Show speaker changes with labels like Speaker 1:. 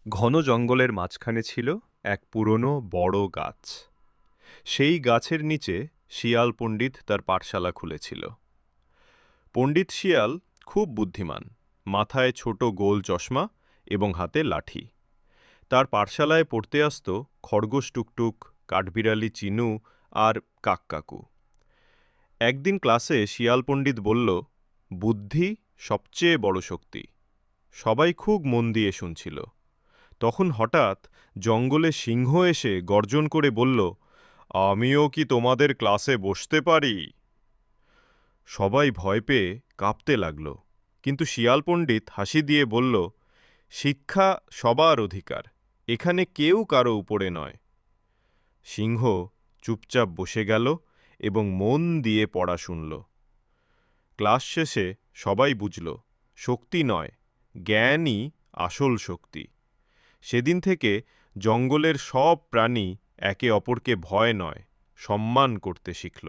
Speaker 1: ঘন জঙ্গলের মাঝখানে ছিল এক পুরনো বড় গাছ। সেই গাছের নিচে শিয়াল পণ্ডিত তার পাঠশালা খুলেছিল। পণ্ডিত শিয়াল খুব বুদ্ধিমান, মাথায় ছোট গোল চশমা এবং হাতে লাঠি। তার পাঠশালায় পড়তে আসত খরগোশ টুকটুক, কাঠবিড়ালি চিনু আর কাককাকু। একদিন ক্লাসে শিয়াল পণ্ডিত বলল, বুদ্ধি সবচেয়ে বড় শক্তি। সবাই খুব মন দিয়ে শুনছিল। তখন হঠাৎ জঙ্গলে সিংহ এসে গর্জন করে বলল, আমিও কি তোমাদের ক্লাসে বসতে পারি? সবাই ভয় পেয়ে কাঁপতে লাগল, কিন্তু শিয়াল পণ্ডিত হাসি দিয়ে বলল, শিক্ষা সবার অধিকার, এখানে কেউ কারো উপরে নয়। সিংহ চুপচাপ বসে গেল এবং মন দিয়ে পড়া শুনল। ক্লাস শেষে সবাই বুঝল, শক্তি নয়, জ্ঞানই আসল শক্তি। সেদিন থেকে জঙ্গলের সব প্রাণী একে অপরকে ভয় নয়, সম্মান করতে শিখল।